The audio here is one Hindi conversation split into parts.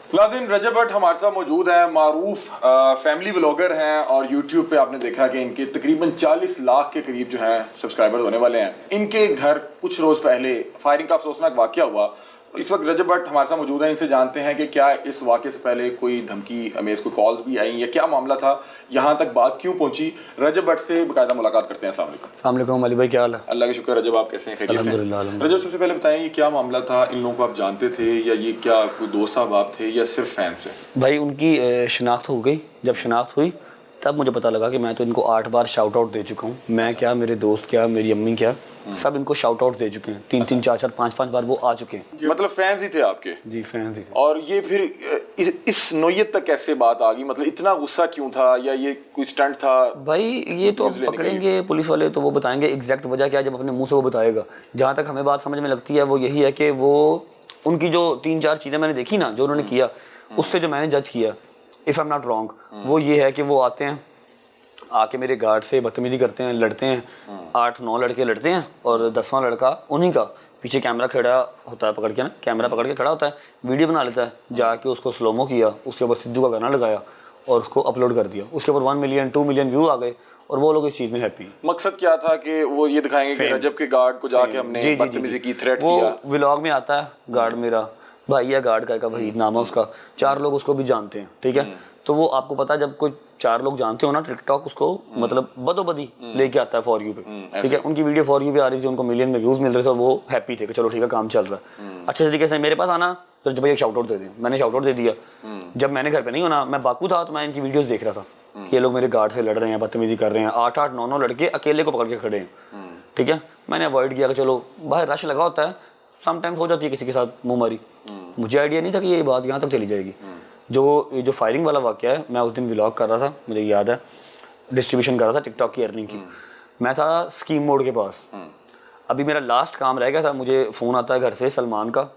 नाज़रीन, रजब भट्ट हमारे साथ मौजूद हैं, मारूफ फैमिली व्लॉगर हैं और यूट्यूब पे आपने देखा कि इनके तकरीबन 40 लाख के करीब जो हैं सब्सक्राइबर्स होने वाले हैं। इनके घर कुछ रोज़ पहले फायरिंग का अफसोसनाक वाक़या हुआ। इस वक्त रजब भट्ट हमारे साथ मौजूद हैं, इनसे जानते हैं कि क्या इस वाक़े से पहले कोई धमकी अमेज़ कोई कॉल्स भी आई या क्या मामला था, यहाँ तक बात क्यों पहुँची। रजब भट्ट से बाकायदा मुलाकात करते हैं। अस्सलाम वालेकुम। अली भाई, क्या हाल है? अल्लाह का शुक्र। रजब, आप कैसे हैं? खैरियत से? अल्हम्दुलिल्लाह। रजब, सबसे पहले बताएं ये क्या मामला था, इन लोगों को आप जानते थे या ये क्या कोई दोस्त साहब आप थे या सिर्फ फैंस है? भाई उनकी शिनाख्त हो गई। जब शिनाख्त हुई तब मुझे पता लगा कि मैं तो इनको 8 बार शाउट आउट दे चुका हूँ। मैं क्या, मेरे दोस्त क्या, मेरी अम्मी क्या, सब इनको शाउट आउट दे चुके हैं। 3-3, 4-4, 5-5 बार वो आ चुके हैं। मतलब फैंस ही थे आपके? जी, फैंस ही थे। और ये फिर इस नोयत तक कैसे बात आ गई? मतलब इतना गुस्सा क्यों था, या ये कोई स्टंट था? भाई ये तो अब पकड़ेंगे पुलिस वाले, तो वो बताएंगे एग्जैक्ट वजह क्या है। जब अपने मुंह से वो बताएगा। जहाँ तक हमें बात समझ में लगती है वो यही है कि वो उनकी जो 3-4 चीज़ें मैंने देखी ना, जो उन्होंने किया, उससे जो मैंने जज किया, if I am not wrong, वो ये है कि वो आते हैं, आके मेरे गार्ड से बदतमीजी करते हैं, लड़ते हैं। 8-9 लड़के लड़ते हैं और 10वां लड़का उन्हीं का पीछे कैमरा खड़ा होता है, पकड़ के ना, कैमरा पकड़ के खड़ा होता है, वीडियो बना लेता है। जाके उसको स्लोमो किया, उसके ऊपर सिद्धू का गाना लगाया और उसको अपलोड कर दिया। उसके ऊपर 1 मिलियन 2 मिलियन व्यू आ गए और वो लोग इस चीज़ में हैप्पी। मकसद क्या था कि वो ये दिखाएंगे कि रजब के गार्ड को जाके हमने बदतमीजी की, थ्रेट किया? वो व्लॉग में आता है, गार्ड मेरा भाई है, गार्ड का वहीद नाम है उसका। 4 लोग उसको भी जानते हैं, ठीक है। तो वो आपको पता है, जब कोई 4 लोग जानते हो ना, टिकटॉक उसको मतलब बदोबदी लेके आता है फॉर यू पे, ठीक है। उनकी वीडियो फॉर यू पे आ रही थी, उनको मिलियन में व्यूज मिल रहे थे और वो हैप्पी थे कि चलो ठीक है, काम चल रहा है। अच्छे तरीके से मेरे पास आना तो जब भाई एक शाउट आउट दे दें, मैंने शाउट आउट दे दिया। जब मैंने घर पे नहीं होना, मैं बाकू था, तो मैं इनकी वीडियोस देख रहा था कि ये लोग मेरे गार्ड से लड़ रहे हैं, बदतमीजी कर रहे हैं। 8-8, 9-9 लड़के अकेले को पकड़ के खड़े हैं, ठीक है। मैंने अवॉइड किया कि चलो बाहर रश लगा होता है, समटाइम्स हो जाती है किसी के साथ मुंहमारी। मुझे आइडिया नहीं था कि ये बात यहाँ तक चली जाएगी। जो फायरिंग वाला वाक़या है, मैं उस दिन व्लॉग कर रहा था, मुझे याद है, डिस्ट्रीब्यूशन कर रहा था टिकटॉक की अर्निंग की। मैं था स्कीम मोड के पास। अभी मेरा लास्ट काम रह गया था, मुझे फ़ोन आता है घर से, सलमान का,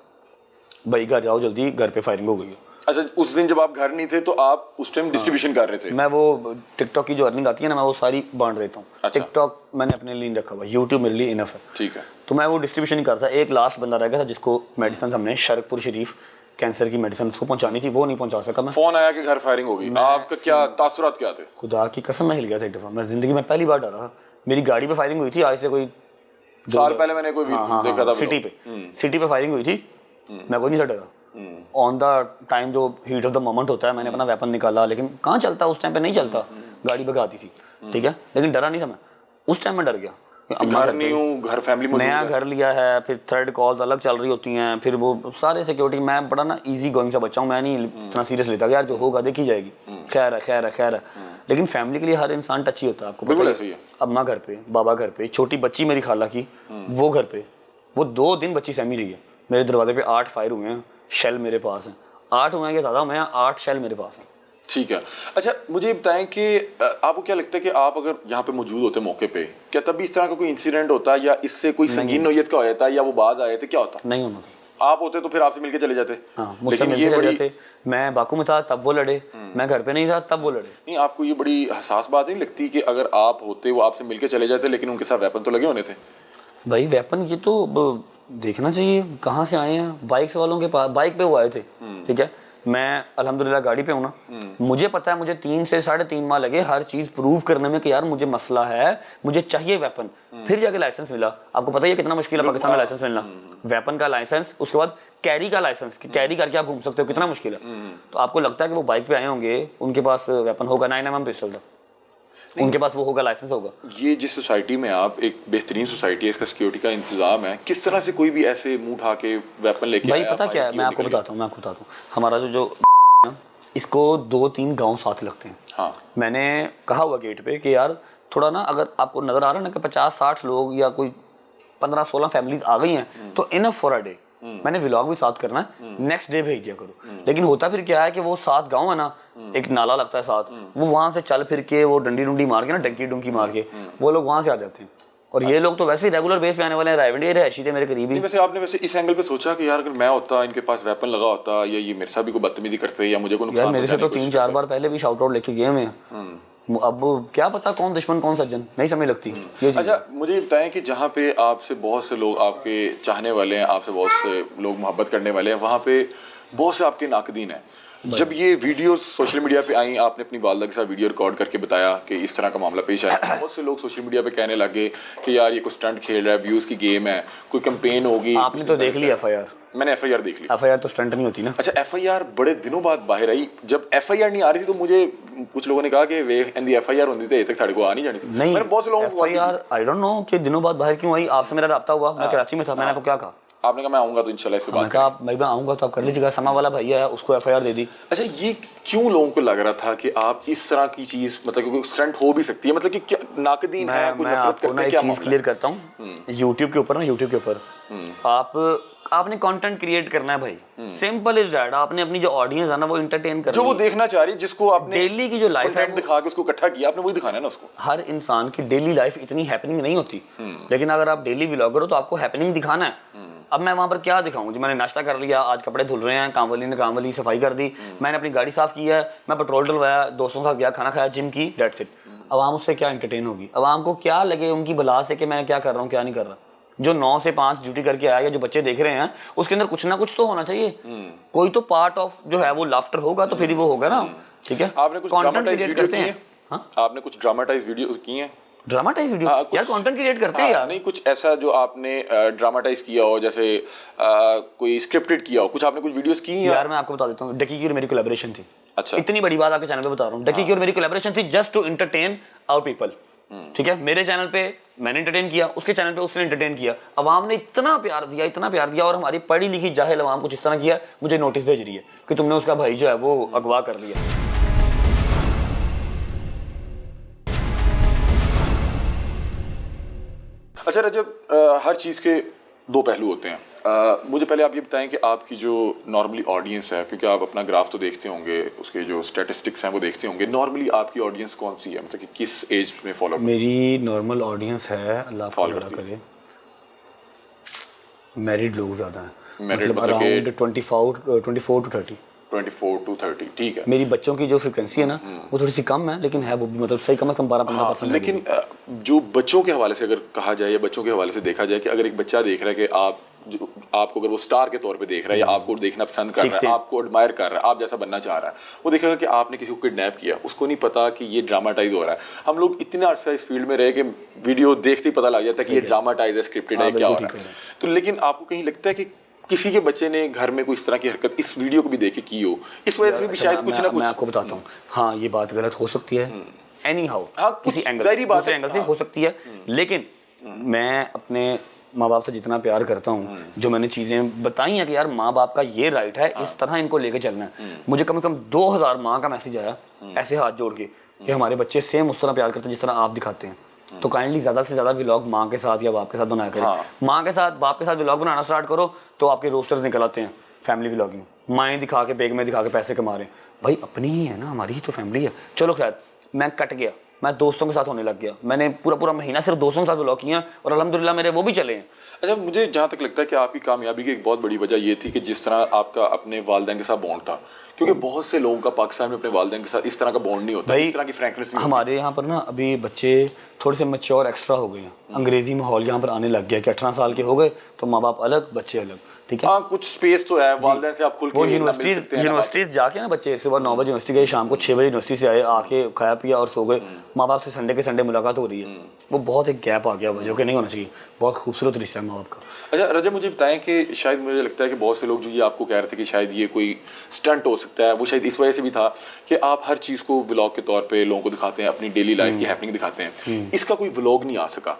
भाई घर जाओ जल्दी, घर पे फायरिंग हो गई है। अच्छा, उस दिन जब आप घर नहीं थे तो आप उस टाइम डिस्ट्रीब्यूशन कर रहे थे? मैं वो टिकटॉक की जो अर्निंग आती है ना, मैं वो सारी बांट देता हूँ। अच्छा। टिकटॉक मैंने अपने लिए रखा हुआ, यूट्यूब मेरे लिए इनफ है, ठीक है। तो मैं वो डिस्ट्रीब्यूशन ही करता। एक लास्ट बंदा रह गया था जिसको मेडिसिन हमने शरकपुर शरीफ कैंसर की मेडिसिन उसको पहुंचानी थी, वो नहीं पहुंचा सका मैं। फोन आया कि घर फायरिंग हो गई, आपका क्या तासुरात क्या थे? खुदा की कसम, मैं हिल गया था एक दफा। मैं जिंदगी में पहली बार डरा था। मेरी गाड़ी पे फायरिंग हुई थी, आज से कोई 2 साल पहले मैंने कोई देखा था, सिटी पे फायरिंग हुई थी। मैं कोई नहीं था डरा। ऑन द टाइम जो हीट ऑफ द मोमेंट होता है, मैंने अपना वेपन निकाला, लेकिन कहाँ चलता उस टाइम पे, नहीं चलता, गाड़ी भगाती थी, ठीक है। लेकिन डरा नहीं था मैं, उस टाइम में डर गया। घर नहीं हूँ, घर फैमिली मौजूद है, नया घर लिया है, फिर थर्ड कॉल्स अलग चल रही होती हैं, फिर वो सारे सिक्योरिटी। मैं बड़ा ना इजी गोइंग सा बच्चा हूँ, मैं नहीं इतना सीरियस लेता कि यार जो होगा देखी जाएगी, खैर है खैर है खैर है। लेकिन फैमिली के लिए हर इंसान टची होता है, आपको बिल्कुल ऐसे ही है। अम्मा घर पे, बाबा घर पे, छोटी बच्ची मेरी खाला की वो घर पे, वो 2 दिन बच्ची सहमी रही है। मेरे दरवाजे पे 8 फायर हुए हैं, शेल मेरे पास हैं, 8 हुए हैं कि ज़्यादा, मैं 8 शेल मेरे पास हैं। ठीक है। अच्छा, मुझे बताएं कि आपको क्या लगता है कि आप अगर यहाँ पे मौजूद होते मौके पे, क्या तभी इस तरह का कोई इंसिडेंट होता या इससे कोई संगीन नौयत का हो जाता या वो बाज आए थे, क्या होता? नहीं होना था। आप होते तो फिर आपसे मिलके चले जाते? हाँ, मुझसे मिलके चले जाते। मैं बाकू में था तब वो लड़े, मैं घर पे नहीं था तब वो लड़े। नहीं, आपको ये बड़ी हसास बात नहीं लगती कि अगर आप होते, वो आपसे मिलके चले जाते, लेकिन उनके साथ वेपन तो लगे होने थे? भाई वेपन ये तो देखना चाहिए कहाँ से आए हैं। बाइक्स वालों के पास, बाइक पे वो आए थे, ठीक है। मैं अल्हम्दुलिल्लाह गाड़ी पे हूँ ना, मुझे पता है मुझे 3 से 3.5 माह लगे हर चीज प्रूव करने में कि यार मुझे मसला है, मुझे चाहिए वेपन। फिर जाके लाइसेंस मिला। आपको पता है कितना मुश्किल है पाकिस्तान में लाइसेंस मिलना, वेपन का लाइसेंस, उसके बाद कैरी का लाइसेंस, कैरी करके आप घूम सकते हो, कितना मुश्किल है। तो आपको लगता है कि वो बाइक पे आए होंगे, उनके पास वेपन होगा, 9mm पिस्टल था, उनके पास वो होगा, लाइसेंस होगा। ये जिस सोसाइटी में आप, एक बेहतरीन सोसाइटी है, इसका सिक्योरिटी का इंतजाम है, किस तरह से कोई भी ऐसे मुंह उठा के वेपन लेके भाई पता क्या है, मैं आपको बताता हूँ, हमारा जो इसको 2-3 गांव साथ लगते हैं। हाँ। मैंने कहा हुआ गेट पे कि यार थोड़ा ना, अगर आपको नजर आ रहा है ना कि 50-60 लोग या कोई 15-16 फैमिलीज आ गई हैं, तो इनफ फॉर अ डे। मैंने व्लॉग भी साथ करना है, नेक्स्ट डे भेज दिया करो। लेकिन होता फिर क्या है कि वो 7 गांव है ना, एक नाला लगता है साथ, वो वहां से चल फिर के, वो डंडी डुंडी मार के ना, डंकी डुंकी मार के वो लोग वहां से आ जाते हैं। और ये लोग तो वैसे ही रेगुलर बेस पे आने वाले हैं, रायवंडी रहशी थे मेरे करीबी। वैसे आपने वैसे इस एंगल पे सोचा कि यार अगर मैं होता, इनके पास वेपन लगा होता, या ये मेरे साथ भी कोई बदतमीजी करते या मुझे कोई नुकसान, यार मेरे से तो 3-4 बार पहले भी शाउट आउट लेके गए हैं। अब क्या पता कौन दुश्मन कौन सज्जन, नहीं समझ लगती ये। अच्छा, मुझे बताएं कि जहाँ पे आपसे बहुत से लोग आपके चाहने वाले हैं, आपसे बहुत से लोग मोहब्बत करने वाले हैं, वहाँ पे बहुत से आपके नाकदीन हैं। जब ये वीडियो सोशल मीडिया पे आई, आपने अपनी वालदा के साथ वीडियो रिकॉर्ड करके बताया कि इस तरह का मामला पेश आया, बहुत से लोग सोशल मीडिया पे कहने लगे कि यार ये कोई स्टंट खेल रहा है, व्यूज़ की गेम है, कोई कैंपेन होगी। आपने तो देख लिया FIR? मैंने FIR देख ली। FIR तो स्टंट नहीं होती ना। अच्छा, FIR बड़े दिनों बाद बाहर आई। जब FIR नहीं आ रही थी तो मुझे कुछ लोगों ने कहा कि वे एंडी FIR होती थी तक साढ़े को आ नहीं जानी थी। नहीं, मैंने बहुत से लोगों को FIR आई डोंट नो कि दिनों बाद बाहर क्यों आई। आपसे मेरा राब्ता हुआ, मैं कराची में था, मैंने आपको क्या कहा? आपने कहा मैं आऊंगा तो इंशाल्लाह इस पे बात करेंगे। मैं आऊंगा तो आप कर लीजिएगा। समा वाला भैया है, उसको FIR दे दी। अच्छा, ये क्यों लोगों को लग रहा था कि आप इस तरह की चीज, मतलब क्योंकि स्टंट हो भी सकती है, मतलब कि क्या नाकदीन है, कोई मैं नफरत आपको ना करते एक क्या चीज क्लियर करता हूँ। यूट्यूब के ऊपर आपने कंटेंट क्रिएट करना है भाई। Simple is that. आपने अपनी जो ऑडियंस है ना वो एंटरटेन करनी है, जो वो देखना चाह रही है, जिसको आपने डेली की जो लाइफ है दिखा के उसको इकट्ठा किया, आपने वही दिखाना है ना उसको। हर इंसान की डेली लाइफ इतनी हैपनिंग नहीं होती, लेकिन अगर आप डेली व्लॉगर हो तो आपको हैपनिंग दिखाना है। अब मैं वहां पर क्या दिखाऊं? जी मैंने नाश्ता कर लिया, आज कपड़े धुल रहे हैं, कामवाली ने कामवाली सफाई कर दी, मैंने अपनी गाड़ी साफ की है, मैं पेट्रोल डलवाया, दोस्तों के साथ गया, खाना खाया, जिम की, दैट्स इट। आवाम उससे क्या एंटरटेन होगी? आवाम को क्या लगे उनकी बला से कि मैं क्या कर रहा हूँ क्या नहीं कर रहा? जो 9 से 5 ड्यूटी करके आया, जो बच्चे देख रहे हैं, उसके अंदर कुछ ना कुछ तो होना चाहिए। कोई तो पार्ट ऑफ जो है वो लाफ्टर होगा तो फिर ही वो होगा ना। ठीक है, आपने कुछ ड्रामाटाइज वीडियो की है? आपने कुछ ड्रामाटाइज वीडियो की है? ड्रामाटाइज वीडियो यार कंटेंट क्रिएट करते हैं यार। नहीं, कुछ ऐसा जो आपने ड्रामाटाइज किया हो, जैसे कोई स्क्रिप्टेड किया हो, कुछ आपने कुछ वीडियोस की हैं? यार मैं आपको बता देता हूँ, डकी की और मेरी कोलैबोरेशन थी। अच्छा, इतनी बड़ी बात आपके चैनल पे बता रहा हूँ। डकी की और मेरी कोलैबोरेशन थी just to entertain our people. ठीक है, मेरे चैनल पे मैंने एंटरटेन किया, उसके चैनल पे उसने एंटरटेन किया। अवाम ने इतना प्यार दिया और हमारी पढ़ी लिखी जाहिल अवाम कुछ इस तरह किया, मुझे नोटिस भेज रही है कि तुमने उसका भाई जो है वो अगवा कर लिया। अच्छा रजब, हर चीज़ के दो पहलू होते हैं। मुझे पहले आप ये बताएं कि आपकी जो नॉर्मली ऑडियंस है, क्योंकि आप अपना ग्राफ तो देखते होंगे, उसके जो स्टैटिस्टिक्स हैं वो देखते होंगे, नॉर्मली आपकी ऑडियंस कौन सी है, मतलब कि किस एज में फॉलो? मेरी नॉर्मल ऑडियंस है, अल्लाह फॉलो करे, मैरिड लोग ज़्यादा हैं, मैरिड मतलब अराउंड 24 to 30। ठीक है। मेरी बच्चों की जो फ्रिक्वेंसी है ना वो थोड़ी सी कम है, लेकिन है वो भी मतलब सही, कम से कम 12-15%। लेकिन जो बच्चों के हवाले से अगर कहा जाए या बच्चों के हवाले से देखा जाए कि अगर एक बच्चा देख रहा है कि आपको अगर वो स्टार के तौर पे देख रहा है या आपको देखना पसंद कर रहा है, आपको एडमायर कर रहा है, आप जैसा बनना चाह रहा है, वो देखेगा कि आपने किसी को किडनैप किया, उसको नहीं पता कि ये ड्रामाटाइज हो रहा है। हम लोग इतना अर्सा इस फील्ड में रहे कि वीडियो देखते ही पता लग जाता है कि ये ड्रामाटाइज है, स्क्रिप्टेड है, क्या हो रहा है। तो लेकिन आपको कहीं लगता है कि किसी के बच्चे ने घर में कोई इस तरह की हरकत इस वीडियो को भी देख के की हो, इस वजह से भी शायद कुछ ना कुछ? मैं आपको बताता हूँ, हाँ ये बात गलत हो सकती है, एनी हाउ, किसी एंगल से हो सकती है, लेकिन मैं अपने माँ बाप से जितना प्यार करता हूँ, जो मैंने चीज़ें बताई हैं कि यार माँ बाप का ये राइट है, इस तरह इनको लेके चलना है। मुझे कम से कम 2000 माँ का मैसेज आया ऐसे हाथ जोड़ के कि हमारे बच्चे सेम उस तरह प्यार करते हैं जिस तरह आप दिखाते हैं, तो काइंडली ज़्यादा से ज़्यादा व्लॉग माँ के साथ या बाप के साथ बनाया करें। माँ के साथ बाप के साथ व्लॉग बनाना स्टार्ट करो तो आपके रोस्टर्स निकल आते हैं फैमिली व्लॉगिंग, माएँ दिखा के, बेग में दिखा के पैसे कमा रहे हैं। भाई अपनी ही है ना, हमारी ही तो फैमिली है। चलो खैर, मैं कट गया, मैं दोस्तों के साथ होने लग गया, मैंने पूरा महीना सिर्फ दोस्तों के साथ व्लॉग किया और अल्हम्दुलिल्लाह मेरे वो भी चले हैं। अच्छा, मुझे जहाँ तक लगता है कि आपकी कामयाबी की एक बहुत बड़ी वजह ये थी कि जिस तरह आपका अपने वालिदैन के साथ बॉन्ड था, क्योंकि बहुत से लोगों का पाकिस्तान में अपने वालिदैन के साथ इस तरह का बॉन्ड नहीं होता, इस तरह की फ्रैंकनेस नहीं। हमारे यहाँ पर ना अभी बच्चे थोड़े से मैच्योर एक्स्ट्रा हो गए हैं, अंग्रेजी माहौल यहाँ पर आने लग गया कि 18 साल के हो गए तो माँ बाप अलग, बच्चे अलग। ठीक है, हाँ, कुछ स्पेस तो है, वालिदैन से आप खुल के यूनिवर्सिटीज जाके ना बच्चे सुबह 9 बजे यूनिवर्सिटी गए, शाम को 6 बजे यूनिवर्सिटी से आए, आके खाया पिया और सो गए। माँ बाप से संडे के संडे मुलाकात हो रही है, वो बहुत एक गैप आ गया जो कि नहीं होना चाहिए। बहुत खूबसूरत रिश्ता है माँ बाप का। अच्छा रजब, मुझे बताएं कि शायद मुझे लगता है कि बहुत से लोग जो ये आपको कह रहे थे कि शायद ये कोई स्टंट हो सकता है, वो शायद इस वजह से भी था कि आप हर चीज़ को व्लॉग के तौर पे लोगों को दिखाते हैं, अपनी डेली लाइफ की हैपनिंग दिखाते हैं, इसका कोई व्लॉग नहीं आ सका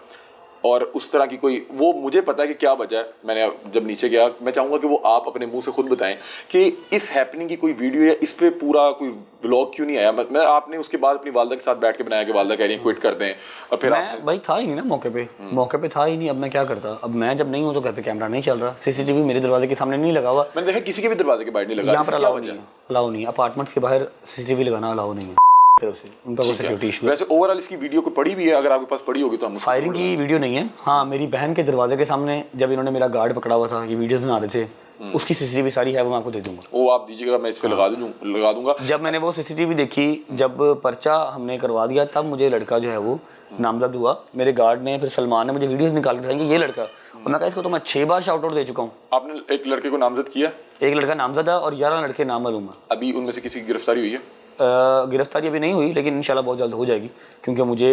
और उस तरह की कोई, वो मुझे पता है कि क्या वजह है। मैंने जब नीचे गया, मैं चाहूँगा कि वो आप अपने मुंह से खुद बताएं कि इस हैपनिंग की कोई वीडियो या इस पे पूरा कोई व्लॉग क्यों नहीं आया। मैं आपने उसके बाद अपनी वालदा के साथ बैठ के बनाया कि वालदा कह रही है क्विट कर दें, और फिर मैं भाई था ही नहीं ना मौके पे था ही नहीं। अब मैं क्या करता, अब मैं जब नहीं हूँ तो घर पे कैमरा नहीं चल रहा, सीसीटीवी मेरे दरवाजे के सामने नहीं लगा हुआ, मैंने देखा किसी के भी दरवाजे के बाहर नहीं लगा। यहाँ पर अलाउ नहीं, अपार्टमेंट्स के बाहर सीसीटीवी लगाना अलाउ नहीं है, उनका कोई सिक्योरिटी इशू है। वैसे ओवरऑल इसकी वीडियो को पड़ी भी है, अगर आपके पास पड़ी होगी तो हम। फायरिंग की वीडियो नहीं है, हाँ मेरी बहन के दरवाजे के सामने जब इन्होंने मेरा गार्ड पकड़ा हुआ था, ये वीडियो बना रहे थे, उसकी सीसीटीवी सारी है, वो मैं आपको दे दूंगा। वो आप दीजिएगा, मैं इस पे लगा दूंगा। जब मैंने वो सीसीटीवी देखी, जब पर्चा हमने करवा दिया, तब मुझे लड़का जो है वो नामजद हुआ। मेरे गार्ड ने, फिर सलमान ने मुझे वीडियोस निकाल के दिखाई, ये लड़का, और मैं कहा इसको तो मैं 6 बार शाउट आउट दे चुका हूँ। आपने एक लड़के को नामजद किया? एक लड़का नामजद है और 11 लड़के नामालूम है। अभी उनमें से किसी की गिरफ्तारी हुई है? गिरफ्तारी अभी नहीं हुई, लेकिन इंशाल्लाह बहुत जल्द हो जाएगी, क्योंकि मुझे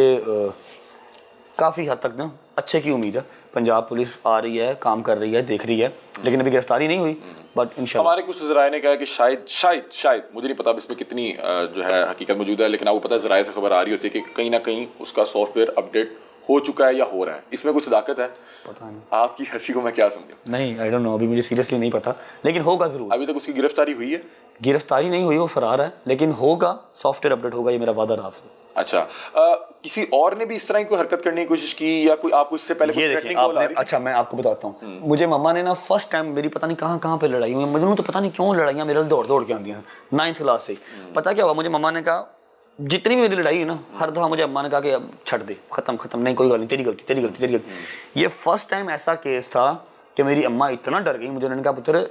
काफ़ी हद तक ना अच्छे की उम्मीद है। पंजाब पुलिस आ रही है, काम कर रही है, देख रही है, लेकिन अभी गिरफ्तारी नहीं हुई, बट इंशाल्लाह। हमारे कुछ ज़राए ने कहा कि शायद मुझे नहीं पता इसमें कितनी जो है हकीकत मौजूद है, लेकिन आपको पता है ज़राए से खबर आ रही होती है कि कहीं ना कहीं उसका सॉफ्टवेयर अपडेट हो चुका है या हो रहा है। इसमें कुछ सदाकत है? पता नहीं, आपकी हंसी को मैं क्या समझूं? नहीं, आई डोंट नो, अभी मुझे सीरियसली नहीं पता, लेकिन होगा ज़रूर। अभी तक उसकी गिरफ्तारी हुई है? गिरफ्तारी नहीं हुई, वो फरार है, लेकिन होगा, सॉफ्टवेयर अपडेट होगा, ये मेरा वादा रहा आपसे। अच्छा, किसी और ने भी इस तरह की कोई हरकत करने की कोशिश की या कोई आपको इससे पहले ये देखिए आपने, अच्छा मैं आपको बताता हूँ, मुझे मम्मा ने ना फर्स्ट टाइम मेरी पता नहीं कहाँ पे लड़ाई हुई, मुझे तो पता नहीं क्यों लड़ाइयाँ मेरे दौड़ के आती हैं 9th क्लास से। पता क्या हुआ, मुझे मम्मा ने कहा, जितनी भी मेरी लड़ाई है ना, हर दफा मुझे अम्मा ने कहा कि अब छੱਡ दे, खत्म, नहीं कोई गल नहीं, तेरी गलती। ये फर्स्ट टाइम ऐसा केस था कि मेरी अम्मा इतना डर गई मुझे, उन्होंने कहा पुत्र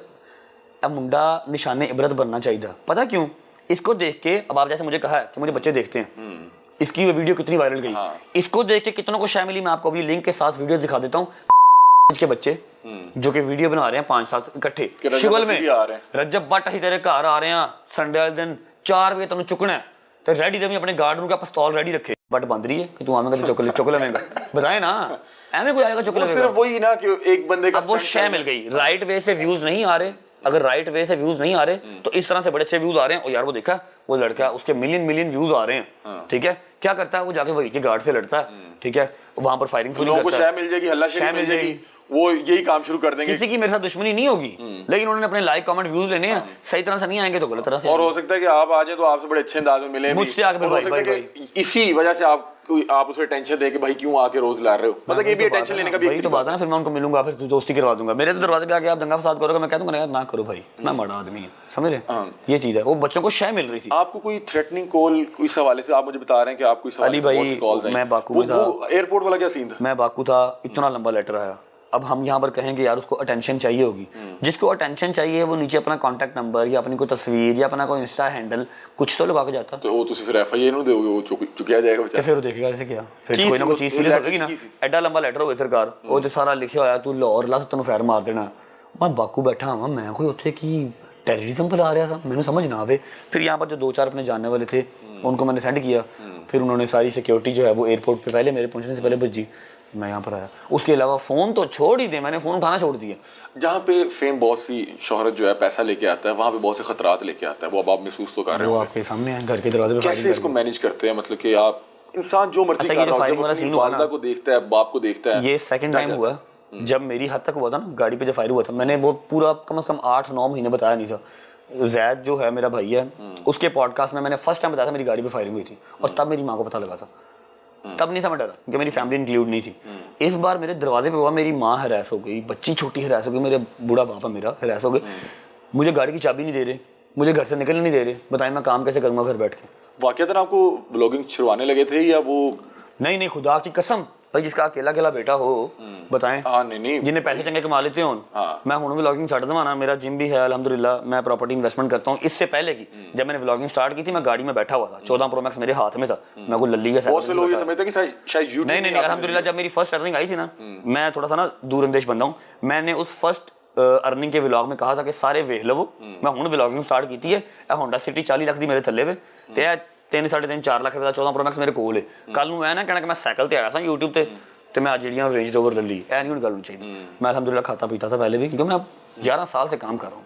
अब मुंडा निशाने इबरत बनना चाहिए। पता क्यों? इसको देख के, अब आप जैसे मुझे कहा है कि मुझे बच्चे देखते हैं, इसकी वो वीडियो कितनी वायरल गई, इसको देख के कितनों को शायद मिली। मैं आपको अभी लिंक के साथ वीडियो दिखा देता हूँ के बच्चे जो कि वीडियो बना रहे हैं 5-7 इकट्ठे शिवल में, रजब बट ही तेरे घर आ रहे हैं संडे वाले दिन 4 बजे तेन चुकना है, तो रेडी रही अपने गार्ड रूम का पिस्तौल रेडी रखे, बट बंद रही है कि तू आवेगा तो चुक लेगा, बताए ना एवं कोई आएगा चुक लेगा। सिर्फ वही ना कि एक बंदे का वो शय मिल गई, राइट वे से व्यूज नहीं आ रहे, अगर राइट वे से व्यूज नहीं आ रहे तो इस तरह से बड़े अच्छे व्यूज आ रहे हैं। और यार वो देखा, वो लड़का, उसके मिलियन व्यूज आ रहे हैं, ठीक है, क्या करता है वो जाके वही के गार्ड से लड़ता है, ठीक है, वहां पर फायरिंग लोगों को शय मिल जाएगी, हल्ला मिल जाएगी, वो यही काम शुरू कर देंगे। किसी की मेरे साथ दुश्मनी नहीं होगी, लेकिन उन्होंने अपने लाइक कमेंट व्यूज लेने हैं, सही तरह से नहीं आएंगे तो गलत तरह से। और हो सकता है कि आप आ जाए तो आपसे बड़े अच्छे अंदाज में मिले, मुझसे आके हो सकता है कि इसी वजह से आप उसे टेंशन दे के भाई क्यों आके रोज ला रहे हो, मतलब ये भी टेंशन लेने का भी एक बात है ना। फिर मैं उनको मिलूंगा, फिर दोस्ती करवा दूंगा, मेरे तो दरवाजे पे आके आप दंगा फसाद करोगे, मैं कह दूंगा यार ना करो भाई, मैं बड़ा आदमी है, समझ रहे, ये चीज है। वो बच्चों को शय मिल रही थी। आपको कोई थ्रेटनिंग कॉल इस हवाले से, आप मुझे बता रहे हैं कि आपको इस अली भाई, मैं बाकू में था, एयरपोर्ट वाला क्या सीन था? मैं बाकू था, इतना लंबा लेटर आया। अब हम यहाँ पर कहेंगे यार उसको अटेंशन चाहिए होगी, जिसको अटेंशन चाहिए वो नीचे अपना कॉन्टैक्ट नंबर या अपनी कोई तस्वीर या अपना कोई इंस्टा हैंडल कुछ तो लगा के जाता। तो वो फिर FIR नहीं दोगे, वो चुकिया जाएगा बेचारा। फिर वो देखेगा ऐसे क्या, फिर कोई ना कोई चीज सीरियस होगी ना। एडा लंबा लेटर होवे सरकार, वो तो सारा लिखिया होया तू लाहौर ला तेन फैर मार देना। मैं बाकू बैठा हाँ, मैं कोई उत्थे की टेररिज्म फैला रहा था, मैंने समझ ना आवे। फिर यहाँ पर जो 2-4 अपने जानने वाले थे उनको मैंने सेंड किया, फिर उन्होंने सारी सिक्योरिटी जो है वो एयरपोर्ट पे पहले मेरे पहुंचने से पहले भजी, मैं यहाँ पर आया। उसके अलावा फोन तो छोड़ ही दे, मैंने फोन उठाना छोड़ दिया। जहाँ पे फेम बहुत सी शोहरत जो है पैसा लेके आता है, वहाँ पे बहुत से खतरात लेके आता है, वो अब आप महसूस तो कर रहे हो, आपके सामने है, घर के दरवाजे पे। कैसे इसको मैनेज करते हैं? मतलब कि आप इंसान जो मर्जी कर रहा हो, जब अपनी वालिदा को देखता है, बाप को देखता है। ये सेकंड टाइम हुआ जब मेरी हद तक हुआ था ना, गाड़ी पे जब फायर हुआ था, मैंने वो पूरा कम से कम 8-9 महीने बताया नहीं था। जैद जो है मेरा भाई है, उसके पॉडकास्ट में मैंने फर्स्ट टाइम बताया था मेरी गाड़ी पे फायरिंग हुई थी, और तब मेरी माँ को पता लगा था। तब नहीं था मैं डरा, क्योंकि मेरी फैमिली इंक्लूड नहीं थी। इस बार मेरे दरवाजे पे हुआ, मेरी माँ हरास हो गई, बच्ची छोटी हरास हो गई, मेरे बूढ़ा पापा मेरा हरास हो गए, मुझे गाड़ी की चाबी नहीं दे रहे, मुझे घर से निकलने नहीं दे रहे। बताएं मैं काम कैसे करूँगा घर बैठ के? वाकई आपको ब्लॉगिंग छुड़वाने लगे थे या वो? नहीं, खुदा की कसम भाई, जिसका अकेला बेटा हो, बताएं, नहीं जिन्हें पैसे चंगे कमा लेते हो। मैं हूँ व्लॉगिंग छड़ दवा ना, मेरा जिम भी है अल्हम्दुलिल्लाह, मैं प्रॉपर्टी इन्वेस्टमेंट करता हूँ। इससे पहले की जब मैंने व्लॉगिंग स्टार्ट की थी, मैं गाड़ी में बैठा हुआ था, 14 प्रो मैक्स मेरे हाथ में था, मैं कोई लल्ली का। बहुत से लोग ये समझते हैं कि शायद यूट्यूब नहीं, अल्हम्दुलिल्लाह जब मेरी फर्स्ट अर्निंग आई थी ना, मैं थोड़ा सा ना दूरअंदेश बंदा हूँ, मैंने उस फर्स्ट अर्निंग के व्लॉग में कहा था कि सारे वेख लो, मैं हूँ व्लॉगिंग स्टार्ट की है, होंडा सिटी 40 लाख दी मेरे थल्ले पे, 3-3.5 लाख रुपए 14 प्रो मैक्स मेरे कोल है। कल मैं ना कहना कि मैं साइकिल ते आया था यूट्यूब ते, तो मैं आज जड़ियाँ रेंज रोवर ले ली, ऐ नहीं गल होनी चाहिए। मैं अल्हम्दुलिल्लाह खाता पीता था पहले भी, क्योंकि मैं 11 साल से काम कर रहा हूँ।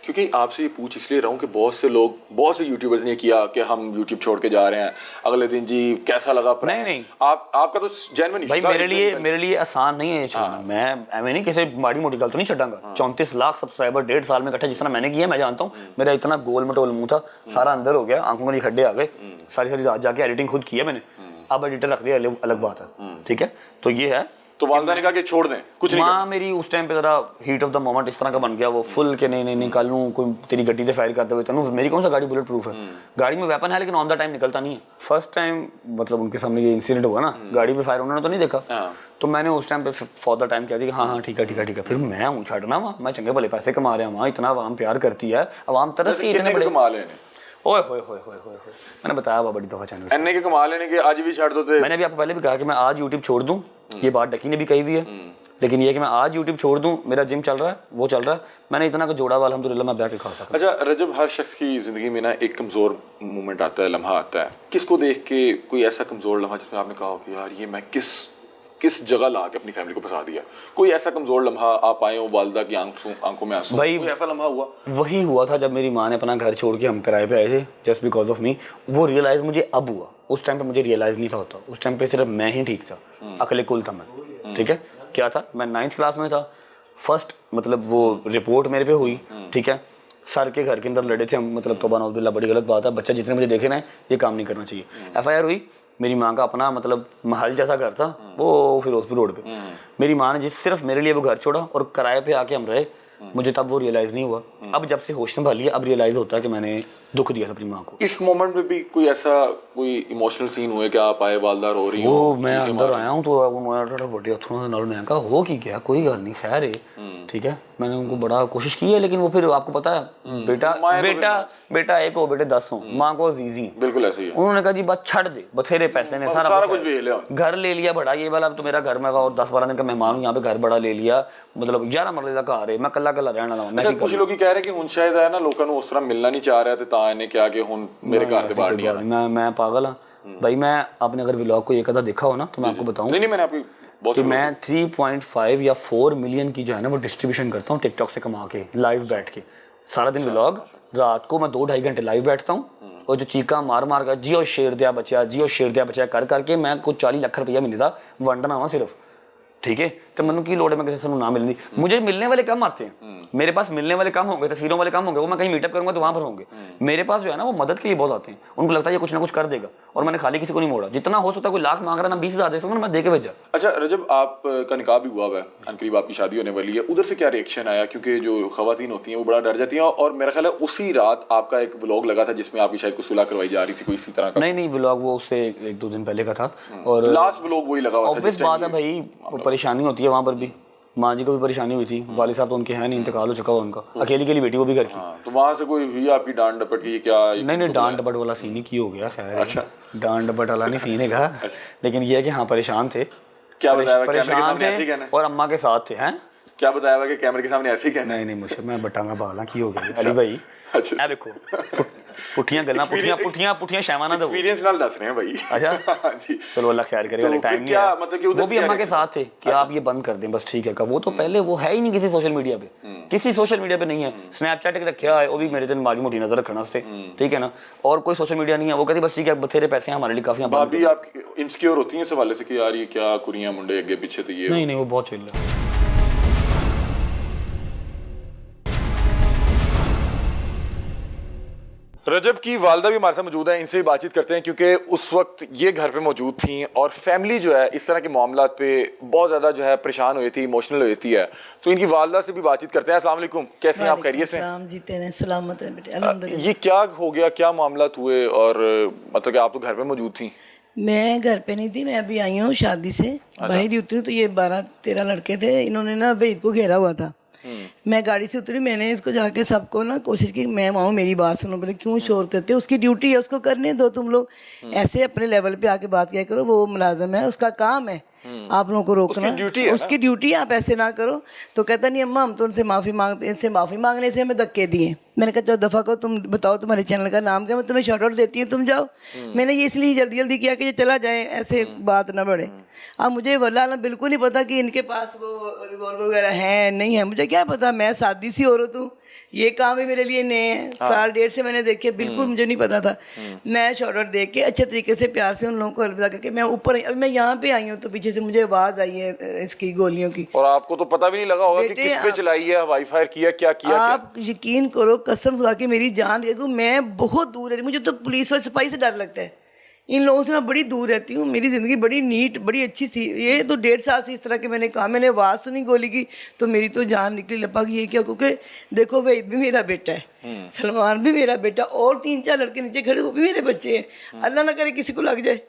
क्योंकि आपसे ये पूछ इसलिए रहा हूँ कि बहुत से यूट्यूबर्स ने किया कि हम यूट्यूब छोड़ के जा रहे हैं, अगले दिन जी कैसा लगा? नहीं, आपका तो जेन्युइन भाई मेरे लिए आसान नहीं है ये छोड़ना। मैं एवं नहीं किसी माड़ी मोटी गल तो नहीं छड़ांगा। 34 लाख सब्सक्राइबर 1.5 साल में इकट्ठे जिस तरह मैंने किया, मैं जानता हूँ मेरा इतना गोल मटोल मुंह था, सारा अंदर हो गया, आंखों में खड्डे आ गए, सारी रात जाके एडिटिंग खुद किया मैंने, अब एडिटर रख दिया, अलग बात है, ठीक है। तो ये है, तो वालिदा ने कहा कि छोड़ दें, कुछ नहीं। माँ मेरी उस टाइम पे जरा हीट ऑफ द मोमेंट इस तरह का बन गया, वो फुल के नहीं कल नूं कोई तेरी गड्डी से फायर करते हुए तेनू, मेरी कौन सा गाड़ी बुलेट प्रूफ है, गाड़ी में वेपन है लेकिन ऑन द टाइम निकलता नहीं है। फर्स्ट टाइम मतलब उनके सामने ये इंसिडेंट हुआ ना, गाड़ी पे फायर उन्होंने तो नहीं देखा, तो मैंने उस टाइम पे फॉर द टाइम कह दिया कि हाँ ठीक है। फिर मैं छड़ना वहाँ, मैं चंगे भले पैसे कमा रहा हूँ, इतना आवाम प्यार करती है, आवाम तरसती है, इतने बड़े कमा रहे हैं ओए होए होए होए होए होए। मैंने बताया हुआ बड़ी दफा चैनल एने के कमा लेने के आज भी छाड़ दो थे। मैंने भी आपको पहले भी कहा कि मैं आज यूट्यूब छोड़ दूं, ये बात डकी ने भी कही हुई है, लेकिन ये कि मैं आज यूट्यूब छोड़ दूं, मेरा जिम चल रहा है, वो चल रहा है, मैंने इतना कुछ जोड़ा हुआ अल्हम्दुलिल्लाह मैं बैठ के खा सकता। अच्छा रजब, हर शख्स की ज़िंदगी में ना एक कमज़ोर मोमेंट आता है, लम्हा आता है, किसको देख के कोई ऐसा कमज़ोर लम्हा जिसमें आपने कहा हो कि यार ये मैं किस जगह ला के अपनी फैमिली को फंसा दिया, कोई ऐसा कमज़ोर लम्हा आप आए हो, वालदा की आंखों में आंसू, भाई कोई ऐसा लम्हा हुआ? वही हुआ था जब मेरी माँ ने अपना घर छोड़ के हम किराए पे आए थे, जस्ट बिकॉज ऑफ मी। वो रियलाइज़ मुझे अब हुआ, उस टाइम पे मुझे रियलाइज़ नहीं था होता, उस टाइम पे सिर्फ मैं ही ठीक था, अकले कुल था मैं, ठीक है। क्या था, मैं 9th क्लास में था, फर्स्ट मतलब वो रिपोर्ट मेरे पे हुई, ठीक है, सर के घर के अंदर लड़े थे हम, मतलब तौबा नौज़ुबिल्लाह, बड़ी गलत बात है, बच्चा जितने मुझे देखे ना ये काम नहीं करना चाहिए। FIR हुई, मेरी माँ का अपना मतलब महल जैसा घर था वो फिरोजपुर रोड पे, मेरी माँ ने जिस सिर्फ मेरे लिए वो घर छोड़ा और किराए पे आके हम रहे, मुझे तब वो रियलाइज़ नहीं हुआ। अब जब से होश संभाली है अब रियलाइज़ होता है कि मैंने दुख दिया था अपनी माँ को। इस मोमेंट में भी कोई ऐसा कोई इमोशनल सीन हुए कि आप आए, वालदा रो रही हो, वो मैं अंदर आया हूँ तो उन्होंने बड़े हथों से नाल मैं कहा हो कि क्या, कोई गल नहीं, खैर है, ठीक है। मैंने उनको बड़ा कोशिश की है, लेकिन वो फिर आपको पता है बेटा एक हो बेटे 10 हो, माँ को अजीजी, बिल्कुल ऐसे ही है। उन्होंने कहा जी बस छड़ दे, बथेरे पैसे ने सारा कुछ भी ले घर ले लिया बड़ा, ये वाला तो मेरा घर में और 10-12 दिन का मेहमान हूँ यहाँ पे, घर बड़ा ले लिया, मतलब 11 मरले का घर है, मैं कल्ला रहने वाला हूँ। कुछ लोग कह रहे कि हुन शायद है ना लोगों को उस तरह मिलना नहीं चाह रहा है ता इन्हें क्या कि हुन मेरे घर के बाहर नहीं आना। मैं पागल हाँ भाई, मैं आपने अगर व्लॉग को एक आधा देखा हो ना तो मैं आपको बताऊं, नहीं मैंने आपकी कि मैं 3.5 या 4 मिलियन की जो है ना वो डिस्ट्रीब्यूशन करता हूँ टिकटॉक से कमा के, लाइव बैठ के सारा दिन व्लॉग, रात को मैं 2-2.5 घंटे लाइव बैठता हूँ और जो चीका मार कर जियो शेर दिया बचा कर करके मैं कुछ 40 लाख रुपया महीने का वंडना हुआ सिर्फ, ठीक है। तो मैंने की लोड़ है मैं किसी से ना मिलनी, मुझे मिलने वाले कम आते हैं, मेरे पास मिलने वाले कम होंगे, तस्वीरों वाले कम होंगे, वो मैं कहीं मीटअप करूंगा तो वहां पर होंगे, मेरे पास जो है ना वो मदद के लिए बहुत आते हैं, उनको लगता है ये कुछ ना कुछ कर देगा, और मैंने खाली किसी को नहीं मोड़ा, जितना हो सकता है, कोई लाख मांग रहा ना 20,000 दे सकता मैं दे के भेजा। अच्छा रजब, आपका निकाह भी हुआ है, अनकरीब आपकी शादी होने वाली है, उधर से क्या रिएक्शन आया? क्योंकि जो खवातीन होती हैं वो बड़ा डर जाती हैं, और मेरा ख्याल है उसी रात आपका एक व्लॉग लगा था जिसमें आपकी शायद कुछ सुलह करवाई जा रही थी, कोई इसी तरह का। नहीं व्लॉग वो उससे 1-2 दिन पहले का था, और लास्ट व्लॉग वही लगा हुआ था। ऑब्वियस बात है भाई, परेशानी होती है वहाँ पर भी, माँ जी को भी परेशानी हुई थी, वालिद साहब तो उनके हैं नहीं, इंतकाल हो चुका हुआ उनका, अकेली के लिए बेटी वो भी घर की। तो वहाँ से कोई हुई आपकी डांट डपट की क्या? नहीं डांट डपट वाला सीन ही की हो गया, खैर अच्छा डांट डपट वाला नहीं सीन है, लेकिन ये है कि हाँ परेशान थे, क्या बताया परेशान थे और अम्मा के साथ थे। हैं क्या बताया कि कैमरे के सामने ऐसे ही कहना? नहीं मुझे मैं बटांगा बाला की हो गई अली भाई। अच्छा देखो पुठियां गल्ला पुठियां शैवाना दो, एक्सपीरियंस नाल दस रहे हैं भाई। अच्छा जी चलो अल्लाह खैर करे, वाले टाइम नहीं है, मतलब कि वो भी अम्मा के साथ थे कि आप ये बंद कर दें बस, ठीक है का वो तो पहले वो है ही नहीं किसी सोशल मीडिया पे, किसी सोशल मीडिया पे नहीं है, स्नैपचैट रखा है वो भी मेरे दिन माड़ी मोटी नजर रखना से, ठीक है ना, और कोई सोशल मीडिया नहीं है। वो कहती बस ठीक है बथेरे पैसे हमारे लिए काफी। भाभी आप इनसिक्योर होती हैं इस हवाले से कि यार ये क्या कुरियां मुंडे आगे पीछे थे? ये नहीं वो बहुत चिल है। रजब की वालदा भी हमारे साथ मौजूद है, इनसे भी बातचीत करते हैं क्योंकि उस वक्त ये घर पे मौजूद थी और फैमिली जो है इस तरह के मामलात पे बहुत ज़्यादा जो है परेशान हुई थी, इमोशनल हुई थी है, तो इनकी वालदा से भी बातचीत करते हैं। अस्सलाम वालेकुम, कैसे हैं आप? खैरियत से? जीते रहे, सलामत हैं बेटे, अल्हम्दुलिल्लाह। ये क्या हो गया, क्या मामलात हुए, और मतलब कि आप तो घर पे मौजूद थी? मैं घर पे नहीं थी, मैं अभी आई हूँ शादी से, बाहर ही उतरी तो ये 12-13 लड़के थे, इन्होंने ना वहीद को घेरा हुआ था। मैं गाड़ी से उतरी, मैंने इसको जाके सबको ना कोशिश की मैं आऊँ मेरी बात सुनो, बोले क्यों शोर करते हो, उसकी ड्यूटी है, उसको करने दो, तुम लोग ऐसे अपने लेवल पे आके बात किया करो, वो मुलाजिम है, उसका काम है आप लोगों को रोकना, उसकी ड्यूटी है, आप ऐसे ना करो। तो कहता नहीं अम्मा हम तो उनसे माफ़ी मांगते हैं, इससे माफ़ी मांगने से हमें धक्के दिए। मैंने कहा चलो दफ़ा को तुम बताओ तुम्हारे चैनल का नाम क्या, मैं तुम्हें शॉर्ट आउट देती हूँ, तुम जाओ। मैंने ये इसलिए जल्दी किया कि ये चला जाए, ऐसे बात ना बढ़े। अब मुझे वल्लाह बिल्कुल नहीं पता कि इनके पास वो रिवॉल्वर वगैरह है नहीं है, मुझे क्या पता, मैं सादी सी औरत हूँ, ये काम ही मेरे लिए नए हैं, 1.5 से मैंने देखे, बिल्कुल मुझे नहीं पता था। मैं शॉर्ट आउट देख के अच्छे तरीके से प्यार से उन लोगों को अलविदा करके मैं ऊपर, अभी मैं यहाँ पे आई हूँ तो पीछे से मुझे आवाज़ आई है इसकी गोलियों की, और आपको तो पता भी नहीं लगा होगा कि किस पे चलाई है, हवाई फायर किया, क्या किया? आप यकीन करो कसम खुदा की मेरी जान देखो, मैं बहुत दूर रहती, मुझे तो पुलिस और सिपाही से डर लगता है, इन लोगों से मैं बड़ी दूर रहती हूँ। मेरी ज़िंदगी बड़ी नीट बड़ी अच्छी थी, ये तो 1.5 साल से इस तरह के मैंने कहा, मैंने आवाज़ सुनी गोली की तो मेरी तो जान निकली लपक। ये क्या, क्योंकि देखो वहीद भी मेरा बेटा है, सलमान भी मेरा बेटा, और 3-4 लड़के नीचे खड़े वो भी मेरे बच्चे हैं, अल्लाह ना करे किसी को लग जाए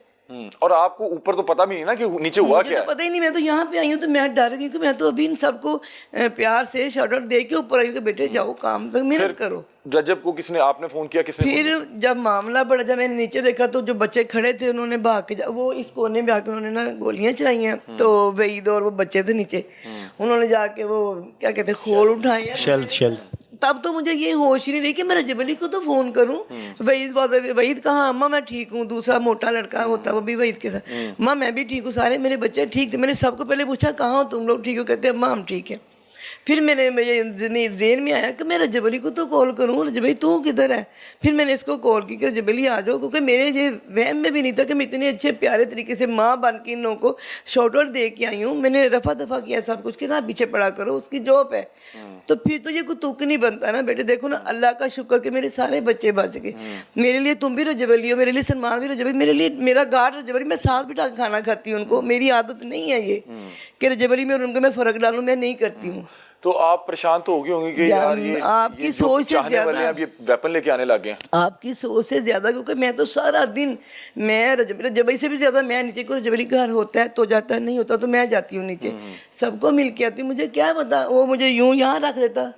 और आपको ऊपर तो पता भी नहीं ना कि नीचे हुआ मुझे क्या तो पता ही नहीं, मैं तो यहाँ पे आई हूँ तो मैं डर गई कि मैं तो अभी इन सबको प्यार से शाउट आउट दे के ऊपर आई हूँ कि बेटे जाओ काम तक मेहनत करो। रजब को किसने, आपने फोन किया, किसने फोन फिर जब मामला बढ़ा, जब मैंने नीचे देखा तो जो बच्चे खड़े थे उन्होंने भाग के वो इस कोने में आके उन्होंने ना गोलियां चलाई हैं, तो वहीद और वो बच्चे थे नीचे, उन्होंने जाके वो क्या कहते हैं खोल उठाए, शेल्स तब तो मुझे ये होश ही नहीं रही कि मैं रजब अली को तो फोन करूं। वहीद कहाँ, अम्मा मैं ठीक हूँ, दूसरा मोटा लड़का होता वो भी वहीद के साथ, अम्मा मैं भी ठीक हूँ, सारे मेरे बच्चे ठीक थे। मैंने सबको पहले पूछा कहाँ हो तुम लोग, ठीक हो? कहते अम्मा हम ठीक है। फिर मेरे ज़हन में आया कि मैं रजब अली को तो कॉल करूँ, रजब अली तू किधर है? फिर मैंने इसको कॉल की कि रजब अली आ जाओ, क्योंकि मेरे ये वहम में भी नहीं था कि मैं इतने अच्छे प्यारे तरीके से माँ बन के इन लोगों को शॉर्ट आउट दे के आई हूँ। मैंने रफा दफा किया सब कुछ कि ना पीछे पड़ा करो, उसकी जॉब है। तो फिर तो ये कोई तुक नहीं बनता ना बेटे। देखो ना, अल्लाह का शुक्र कि मेरे सारे बच्चे बच गए। मेरे लिए तुम भी रजब अली हो, मेरे लिए सलमान भी रजब अली, मेरे लिए मेरा गार्ड रजब अली, मैं साथ बिठा के खाना खाती हूँ उनको। मेरी आदत नहीं है ये कि रजब अली में और उनको मैं फ़र्क डालूँ, मैं नहीं करती हूँ। तो आप परेशान तो हो गई होंगी कि यार ये आपकी ये सोच से चाहने वाले ज्यादा हैं, अब ये वेपन लेके आने लग गए हैं। आपकी सोच से ज्यादा, क्योंकि मैं तो सारा दिन, मैं रजब अली से भी ज्यादा मैं नीचे को, रजब अली घर होता है तो जाता है, नहीं होता तो मैं जाती हूँ नीचे, सबको मिल के आती हूँ। मुझे क्या पता वो मुझे यूं यहाँ रख देता,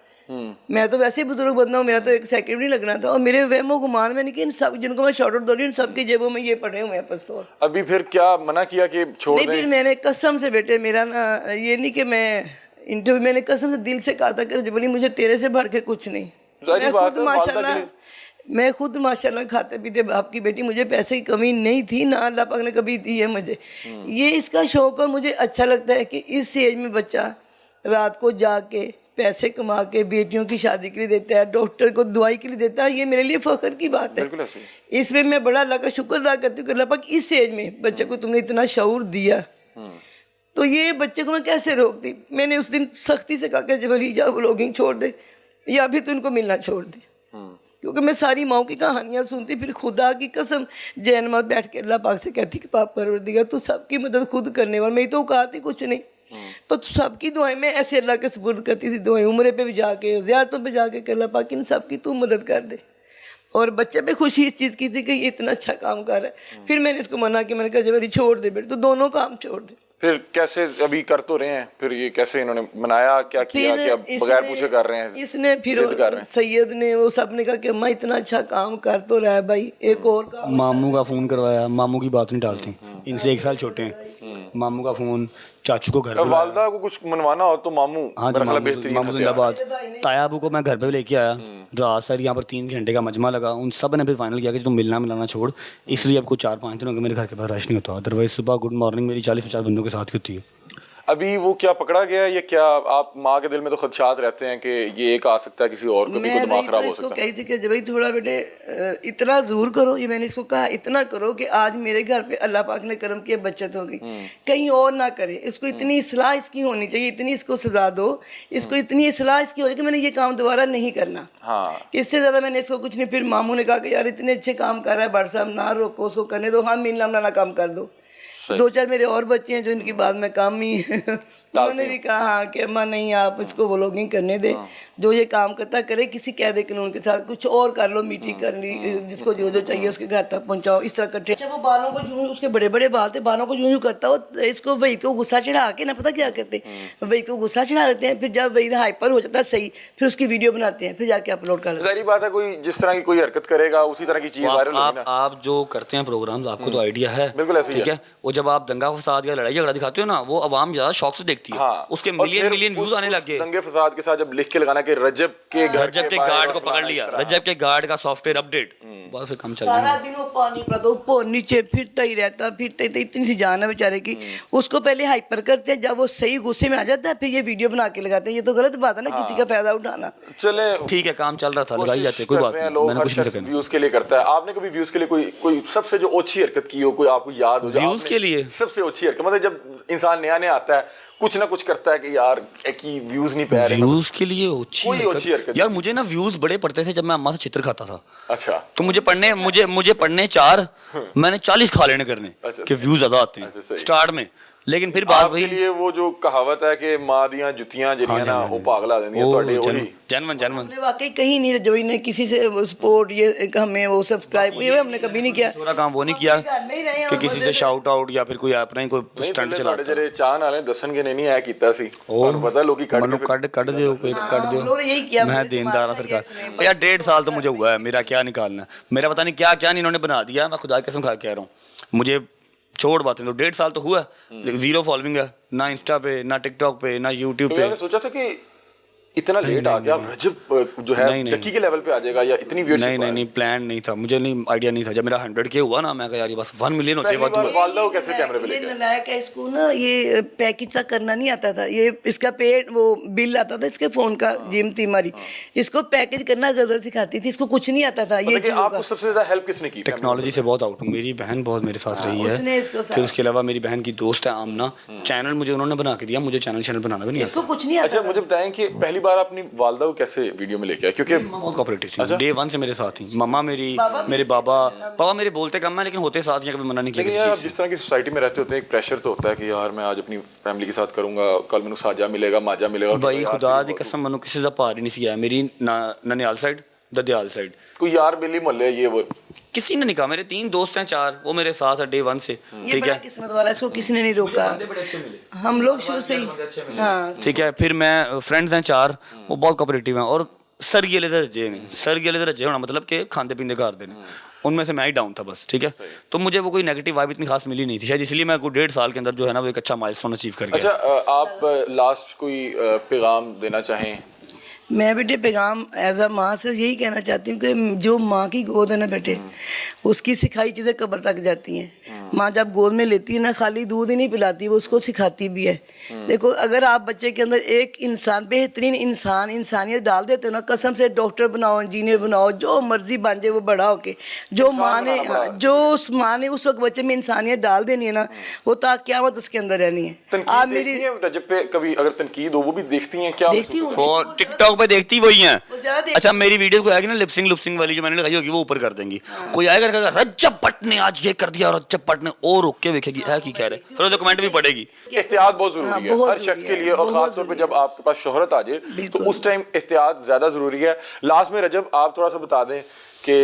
मैं तो वैसे ही बुजुर्ग बंदा हूँ, मेरा तो एक सेकंड नहीं लगना था। और मेरे वहमो गुमान में नहीं कि इन सब जिनको मैं शॉर्ट आउट दो रही हूँ, सबकी जेबों में ये पड़े हुए हैं पिस्तौल। अभी फिर क्या मना किया कि छोड़ नहीं, दें? फिर मैंने कसम से बेटे, मेरा ना ये नहीं कि मैं इंटरव्यू, मैंने कसम से दिल से कहा था कि रजब अली मुझे तेरे से बढ़ के कुछ नहीं। मैं खुद माशाल्लाह खाते पीते बाप की बेटी, मुझे पैसे की कमी नहीं थी ना, अल्लाह पाक ने कभी दी है मुझे। ये इसका शौक, और मुझे अच्छा लगता है कि इस एज में बच्चा रात को जाके पैसे कमा के बेटियों की शादी के लिए देता है, डॉक्टर को दवाई के लिए देता है, ये मेरे लिए फख्र की बात है। इसमें मैं बड़ा अल्लाह का शुक्र अदा करती हूँ कि अल्लाह पाक इस एज में बच्चे को तुमने इतना शऊर दिया। तो ये बच्चे को मैं कैसे रोकती? मैंने उस दिन सख्ती से कहा कि जब अली जा व्लॉगिंग छोड़ दे, या फिर तो इनको मिलना छोड़ दे, क्योंकि मैं सारी माओ की कहानियाँ सुनती, फिर खुदा की कसम जैन मत बैठ के अल्लाह पाक से कहती कि पाप परवरदिगार तू सबकी मदद खुद करने वाला, मेरी तो औकात ही कुछ नहीं, पर सबकी दुआएं मैं ऐसे अल्लाह के सुपुर्द करती थी, दुआएं उम्रे पे भी जाके, ज़ियारतों पे जाके कि अल्लाह पाक इन सबकी तू मदद कर दे। और बच्चे पे खुशी इस चीज़ की थी कि ये इतना अच्छा काम कर रहा है। फिर मैंने इसको मना किया, मैंने कहा जब छोड़ दे बेटे, तो दोनों काम छोड़ दे। फिर कैसे, अभी कर तो रहे हैं, फिर ये कैसे इन्होंने मनाया, क्या किया कि अब बगैर पूछे कर रहे हैं? इसने फिर सैयद ने वो सब ने कहा कि अम्मा इतना अच्छा काम कर तो रहा है भाई, एक और काम। मामू का फ़ोन करवाया, मामू की बात नहीं डालती, इनसे 1 साल छोटे हैं। मामू का फ़ोन, चाचू को घर पे, वालदा को कुछ मनवाना हो तो मामू, हाँ जी, मामू जिंदाबाद। ताया अबू को मैं घर पे लेके आया, रात सर यहाँ पर 3 घंटे का मजमा लगा, उन सब ने फिर फाइनल किया कि तुम मिलाना छोड़, इसलिए अब कुछ 4-5 दिनों के मेरे घर के बाहर रश नहीं होता, अदरवाइज सुबह गुड मॉर्निंग मेरी 40-50 बंदों के साथ ही होती है। अभी वो क्या पकड़ा गया है, ये क्या, आप माँ के दिल में तो खदशात रहते हैं कि ये एक आ सकता है, किसी और को भी दिमाग खराब हो सकता है। कही थी कि भाई थोड़ा बेटे इतना ज़रूर करो, ये मैंने इसको कहा, इतना करो कि आज मेरे घर पे अल्लाह पाक ने करम किया, बचत होगी, कहीं और ना करे। इसको इतनी इस्लाह इसकी होनी चाहिए, इतनी इसको सजा दो, इसको इतनी इस्लाह इसकी हो जाए कि मैंने ये काम दोबारा नहीं करना। इससे ज़्यादा मैंने इसको कुछ नहीं। फिर मामू ने कहा कि यार इतने अच्छे काम कर रहा है, बड़ साहब ना रोको, उसको करने दो, हाँ मिलना मिलाना काम कर दो। 2-4 मेरे और बच्चे हैं जो इनकी बात में काम ही है, उन्होंने भी कहा हाँ कि अम्मा नहीं आप इसको व्लॉगिंग करने दे, जो ये काम करता करे, किसी कायदे कानून के साथ कुछ और कर लो, मीटिंग कर ली, जिसको जो जो चाहिए उसके घर तक पहुंचाओ, इस तरह कट्ठे। अच्छा वो बालों को यूं, उसके बड़े बड़े बाल थे, बालों को यूं करता हो, इसको वहीद को गुस्सा चढ़ा के ना, पता क्या करते, वहीद को गुस्सा चढ़ा देते हैं, फिर जब वहीद हाइपर हो जाता है सही, फिर उसकी वीडियो बनाते हैं, फिर जाके अपलोड कर देते हैं। सारी बात है, कोई जिस तरह की कोई हरकत करेगा उसी तरह की चीज वायरल होगी ना। आप जो करते हैं प्रोग्राम्स, आपको तो आइडिया है, बिल्कुल ऐसे ही ठीक है। वो जब आप दंगा फसाद या लड़ाई झगड़ा दिखाते हो ना, वो आवाम ज्यादा शौक से देखती है, उसके मिलियन व्यूज आने लगे। दंगे फसाद के साथ जब लिख के लगाना कि रजब के गार्ड को पकड़ लिया, रजब के गार्ड का सॉफ्टवेयर अपडेट, बस फिर कम चल रहा है। सारा दिन वो पानी पर तो ऊपर नीचे फिरता ही रहता, फिरता ही, इतनी सी जान है बेचारे की। उसको पहले हाइपर करते हैं, जब वो सही गुस्से में आ जाता है फिर ये वीडियो बना के लगाते हैं। ये तो गलत बात है ना, किसी का फायदा उठाना। चले ठीक है, काम चल रहा था, लगाई जाते, कोई बात नहीं, मैंने कुछ नहीं व्यूज के लिए करता है। आपने कभी व्यूज के लिए कोई सबसे जो अच्छी हरकत की हो, कोई आपको याद हो? व्यूज के लिए सबसे अच्छी हरकत, मतलब जब इंसान नया आता है कुछ ना कुछ करता है कि यार की व्यूज नहीं पा रहे, व्यूज के लिए अच्छी हरकत। यार मुझे ना व्यूज बड़े पड़ते थे जब मैं अम्मा से चित्र खाता था। अच्छा, तो मुझे पढ़ने 4, मैंने 40 खा लेने करने कि व्यूज ज्यादा आते हैं स्टार्ट में। लेकिन फिर बात आपके वही लिए वो जो कहावत है कि मां दियां जुतियां ਜਿਹੜੀਆਂ ना वो पागला देंदी ਤੁਹਾਡੇ ਉਹੀ जनवन जनवन हमने वाकई कहीं नहीं जो इन्हें किसी से सपोर्ट ये हमें वो सब्सक्राइब ये हमने कभी नहीं किया छोरा काम वो नहीं किया घर में ही रहे हैं कि किसी से शाउट आउट या फिर कोई अपना ही कोई स्टंट चलाता ਜਿਹੜੇ ਚਾਹਨ ਵਾਲੇ ਦੱਸਣਗੇ ਨਹੀਂ ਇਹ ਕੀਤਾ ਸੀ ਤੁਹਾਨੂੰ ਪਤਾ ਲੋਕੀ ਕੱਢ मनु कट दो कोई कट हम दो लोगों ने यही किया मैं देनदार हूं सरकार यार 1.5 साल तो मुझे हुआ है मेरा क्या निकालना है मेरा पता नहीं क्या क्या नहीं इन्होंने बना दिया मैं खुदा की कसम खा के कह रहा हूँ मुझे छोड़ बातें तो 1.5 साल तो हुआ 0 फॉलोइंग है ना इंस्टा पे ना टिकटॉक पे ना यूट्यूब पे मैंने सोचा था कि इतना लेट आ गया रजब जो है टक्की के लेवल पे आ जाएगा या इतनी व्यूअरशिप नहीं प्लान नहीं था मुझे नहीं आइडिया नहीं था जब मेरा 100K हुआ ना मैं कहा यार ये बस 1 मिलियन होते वक्त हुआ वालदा को कैसे कैमरे पे ये लेके नालायक है इसको ना ये पैकेज तक करना नहीं आता था ये इसका पेड वो बिल आता था इसके फोन का जिम थी हमारी इसको पैकेज करना गजल सिखाती थी इसको कुछ नहीं आता था ये चीज़ों आपको सबसे ज्यादा हेल्प किसने की टेक्नोलॉजी से बहुत आउट हूँ मेरी बहन बहुत मेरे साथ रही है उसने इसको फिर उसके अलावा मेरी बहन की दोस्त है आमना चैनल मुझे उन्होंने बना के दिया मुझे चैनल बनाना भी नहीं इसको कुछ नहीं आता अच्छा मुझे बताएं कि पहली बार अपनी वालदा को कैसे वीडियो में लेके आए क्योंकि बहुत कोऑपरेटिव थी डे 1 से मेरे साथ थी मम्मा मेरी मेरे पापा मेरे बोलते कम है लेकिन होते साथ ही कभी मना नहीं किया लेकिन यार आप जिस तरह की सोसाइटी में रहते होते हैं एक प्रेशर तो होता है कि यार मैं आज अपनी फैमिली के साथ करूंगा कल मैंने साजा मिलेगा माजा मिलेगा भाई खुदा दी कसम मनु किसी से पार ही नहीं किया मेरी ननियाल साइड ददियाल साइड कोई यार बेली मोहल्ले ये वो किसी ने नहीं कहा मेरे 3 दोस्त हैं 4 वो मेरे साथ है डे 1 से ये ठीक बड़ा है किस्मत वाला है इसको किसी ने नहीं रोका हम लोग शुरू से ही हाँ ठीक है फिर मैं फ्रेंड्स हैं 4 वो बहुत कोऑपरेटिव हैं और सरगेले दे रजे ने सरगेले दे रजे होना मतलब कि खाते पीते घर दे उनमें से मैं ही डाउन था बस ठीक है तो मुझे वो कोई नेगेटिव वाइब इतनी खास मिली नहीं थी शायद इसलिए मैं कोई 1.5 साल के अंदर जो है ना वो एक अच्छा माइलस्टोन अचीव कर गया अच्छा आप लास्ट कोई पैगाम देना चाहें मैं बेटे पैगाम एज अ माँ से यही कहना चाहती हूँ कि जो माँ की गोद है ना बेटे उसकी सिखाई चीज़ें कब्र तक जाती हैं माँ जब गोद में लेती है ना खाली दूध ही नहीं पिलाती वो उसको सिखाती भी है देखो अगर आप बच्चे के अंदर एक इंसान बेहतरीन इंसानियत डाल देते हो ना कसम से डॉक्टर बनाओ इंजीनियर बनाओ जो मर्जी बन जाए वो बड़ा होके जो माँ ने उस माँ ने उस वक्त बच्चे में इंसानियत डाल देनी है ना वो ताक़यामत उसके अंदर रहनी है आप मेरी रजब पे कभी अगर तनकीद हो वो भी देखती हैं क्या देखती हूँ और टिकटॉक पे देखती वही हैं वो ज़्यादा देखती अच्छा मेरी वीडियो को आएगी ना लिपसिंग वाली जो मैंने लगाई होगी वो ऊपर कर देंगी कोई आएगा कहेगा रजब भट्ट ने आज ये कर दिया रजब भट्ट ने और रोक के देखेगी है की कह रहे फिर तो कमेंट भी पड़ेगी एहतियात बहुत जरूरी है बहुत हर शख्स के लिए और बहुत खास तौर पे जब आपके पास शोहरत आ जाए तो उस टाइम एहतियात ज्यादा जरूरी है लास्ट में रजब आप थोड़ा सा बता दें कि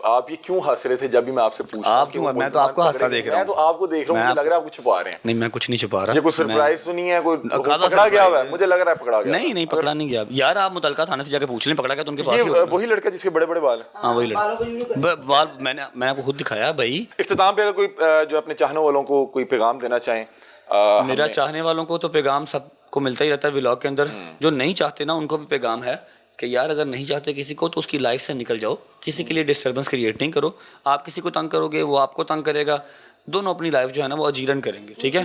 आप ये क्यों हंस रहे थे जब भी मैं आपसे पूछ आप क्यों मैं तो आपको हंसता देख रहा हूँ मैं तो आपको देख रहा हूँ मुझे लग रहा है आप कुछ छुपा रहे हैं नहीं मैं कुछ नहीं छुपा रहा ये कोई सरप्राइज तो नहीं है कोई कादा पकड़ा गया हुआ है मुझे लग रहा है पकड़ा गया नहीं पकड़ा नहीं गया यार आप मुतलका थाने से जाके पूछ लें पकड़ा गया तो उनके पास ही ये होगा वही लड़का जिसके बड़े बड़े बाल हैं हाँ वही लड़का बाल मैंने आपको खुद दिखाया भाई इख्तिताम पे अगर कोई जो अपने चाहने वालों को कोई पैगाम देना चाहें मेरा चाहने वालों को तो पैगाम सबको मिलता ही रहता है व्लॉग के अंदर जो नहीं चाहते ना उनको भी पैगाम है कि यार अगर नहीं चाहते किसी को तो उसकी लाइफ से निकल जाओ किसी के लिए डिस्टर्बेंस क्रिएट नहीं करो आप किसी को तंग करोगे वो आपको तंग करेगा दोनों अपनी लाइफ जो है ना वो अजीरन करेंगे ठीक है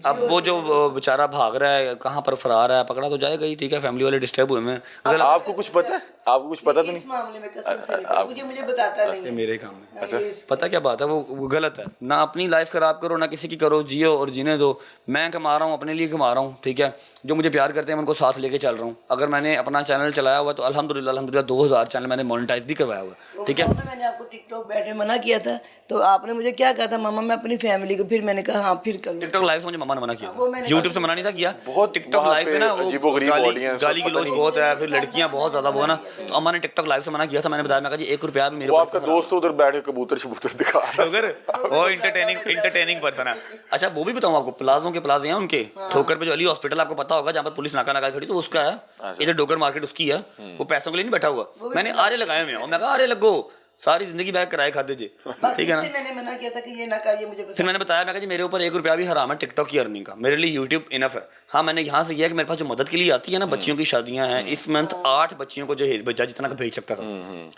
अब वो जो बेचारा भाग रहा है कहाँ पर फरार है पकड़ा तो जाएगा ही ठीक है फैमिली वाले डिस्टर्ब हुए हैं अगर आपको कुछ पता है आपको कुछ पता तो इस नहीं मामले में कसम से नहीं मुझे बताता नहीं ये मेरे काम में अच्छा पता क्या बात है वो गलत है ना अपनी लाइफ खराब करो ना किसी की करो जियो और जीने दो मैं कमा रहा हूँ अपने लिए कमा रहा हूँ ठीक है जो मुझे प्यार करते हैं मैं उनको साथ लेके चल रहा हूँ अगर मैंने अपना चैनल चलाया हुआ तो अल्हम्दुलिल्लाह 2000 चैनल मैंने मोनेटाइज भी करवाया हुआ ठीक है मैंने आपको टिकटॉक बैठे मना किया था तो आपने मुझे क्या कहा था मामा मैं अपनी फैमिली को फिर मैंने कहा हाँ फिर कर टिकटॉक लाइव से मुझे मम्मा ने मना किया वो मैंने यूट्यूब से मना नहीं था किया बहुत टिकटॉक वहाँ लाइव पे पे ना वो अजीबोगरीब audience, गाली पता गलौज नहीं। बहुत है फिर लड़कियां बहुत ज्यादा वो है ना तो अम्मा ने टिकटॉक लाइव से मना किया था मैंने बताया मैं कहा जी 1 रुपया भी मेरे वो ऊपर आपका दोस्त उधर बैठ के कबूतर शबूतर दिखा रहा है। अगर वो इंटरटेनिंग पर्सन है अच्छा वो भी बताऊं आपको प्लाजों के प्लाजे हैं उनके ठोकर पे जो अली हॉस्पिटल आपको पता होगा जहाँ पर पुलिस नाका लगा खड़ी तो उसका है इधर डोगर मार्केट उसकी है वो पैसों के लिए नहीं बैठा हुआ मैंने आरे लगाए हुए हैं मैं कहा आरे लगो सारी जिंदगी बैग कराए खाते जी ठीक है ना मैंने मना किया था कि ये ना करिए मुझे फिर मैंने बताया मैं कहा जी मेरे ऊपर 1 रुपया भी हराम है टिकटॉक की अर्निंग का मेरे लिए यूट्यूब इनफ है हाँ मैंने यहाँ से किया कि मेरे पास जो मदद के लिए आती है ना बच्चियों की शादियां हैं इस मंथ 8 बच्चियों को जो भेजा जितना का भेज सकता था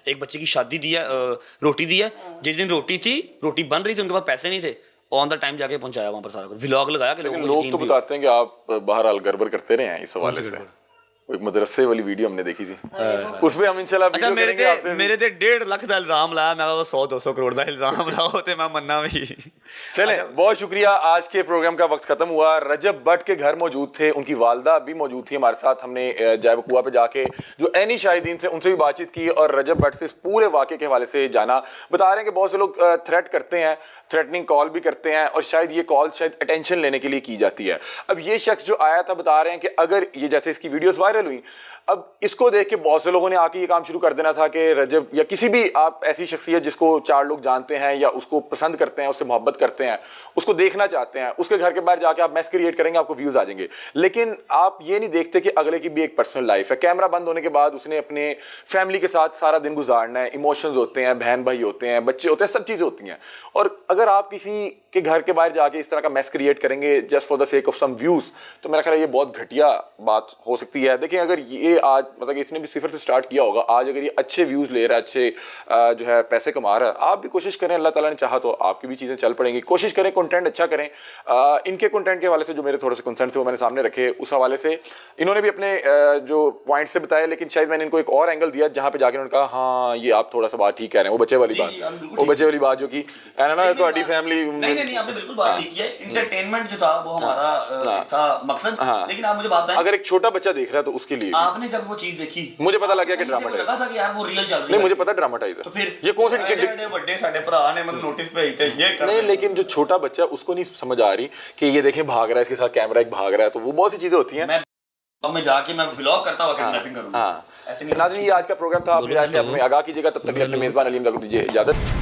एक बच्चे की शादी दी है रोटी दी है जिस दिन रोटी बन रही थी उनके पास पैसे नहीं थे ऑन द टाइम जाके पहुंचाया वहाँ पर सारा कुछ व्लॉग लगाया कि लोग तो बताते हैं कि आप बहरहाल गड़बड़ करते रहे हैं इस हवाले से एक मदरसे वाली वीडियो हमने देखी थी, उसमें हम इंशाल्लाह अच्छा वीडियो करेंगे आपसे। मेरे ते 1.5 लाख का इल्जाम लाया, मैं 100-200 करोड़ का इल्जाम लाओ तो मैं मन्ना भी। चलें, बहुत शुक्रिया। आज के प्रोग्राम का वक्त खत्म हुआ। रजब भट्ट के घर मौजूद थे, उनकी वालदा भी मौजूद थी हमारे साथ। हमने जैब कुआ पे जाके जो एनी शाहिदीन थे उनसे भी बातचीत की और रजब भट्ट से इस पूरे वाक़े के हवाले से जाना। बता रहे हैं कि बहुत से लोग थ्रेट करते हैं, थ्रेटनिंग कॉल भी करते हैं और शायद ये कॉल शायद अटेंशन लेने के लिए की जाती है। अब ये शख्स जो आया था बता रहे हैं कि अगर ये जैसे इसकी वीडियोस वायरल हुई, अब इसको देख के बहुत से लोगों ने आके ये काम शुरू कर देना था कि रजब या किसी भी आप ऐसी शख्सियत जिसको 4 लोग जानते हैं या उसको पसंद करते हैं, उससे मोहब्बत करते हैं, उसको देखना चाहते हैं, उसके घर के बाहर जाके आप मैस क्रिएट करेंगे, आपको व्यूज आ जाएंगे। लेकिन आप ये नहीं देखते कि अगले की भी एक पर्सनल लाइफ है। कैमरा बंद होने के बाद उसने अपने फैमिली के साथ सारा दिन गुजारना है, इमोशंस होते हैं, बहन भाई होते हैं, बच्चे होते हैं, सब चीज़ें होती हैं। और अगर आप किसी के घर के बाहर जाके इस तरह का मैस क्रिएट करेंगे just for the sake of some views, तो मेरा ख्याल है ये बहुत घटिया बात हो सकती है। देखिए, अगर ये आज मतलब इसने भी सिफर से स्टार्ट किया होगा, आज अगर ये अच्छे व्यूज ले रहा है, अच्छे जो है पैसे कमा रहा है, आप भी कोशिश करें, अल्लाह ताला ने चाहा तो आपकी भी चीज़ें चल पड़ेंगी। कोशिश करें कंटेंट अच्छा करें। इनके कंटेंट के हवाले से जो मेरे थोड़े से कंसर्न थे वो मैंने सामने रखे, उस हवाले से इन्होंने भी अपने जो पॉइंट से बताया, लेकिन शायद मैंने इनको एक और एंगल दिया जहाँ पे जाके उन्होंने कहा हाँ ये आप थोड़ा सा बात ठीक कह रहे हैं, वो बच्चे वाली बात, वो बच्चे वाली बात जो की है ना, तुम्हारी फैमिली। नहीं, आपने बिल्कुल बात ठीक है। एंटरटेनमेंट जो था वो हमारा था मकसद। लेकिन आप मुझे बात बताएं, अगर एक छोटा बच्चा देख रहा है तो उसके लिए आपने जब वो चीज देखी, मुझे पता लग गया कि ड्रामा लगा था कि यार वो रियल चल रही है। नहीं, मुझे पता ड्रामाटाइज है। तो फिर ये कौन से बड़े साडे भरा ने मतलब नोटिस पे थे ये कर नहीं, लेकिन जो छोटा बच्चा उसको नहीं समझ आ रही कि ये देखें भाग रहा है, इसके साथ कैमरा एक भाग रहा है, तो वो बहुत सी चीजें होती हैं। मैं जाके मैं व्लॉग करता हुआ किडनैपिंग करूंगा। ऐसे नहीं। नाज़रीन, ये आज का प्रोग्राम था। आप अपने आगाह कीजिएगा, तब तक अपने मेजबान अलीम को दीजिए इजाजत।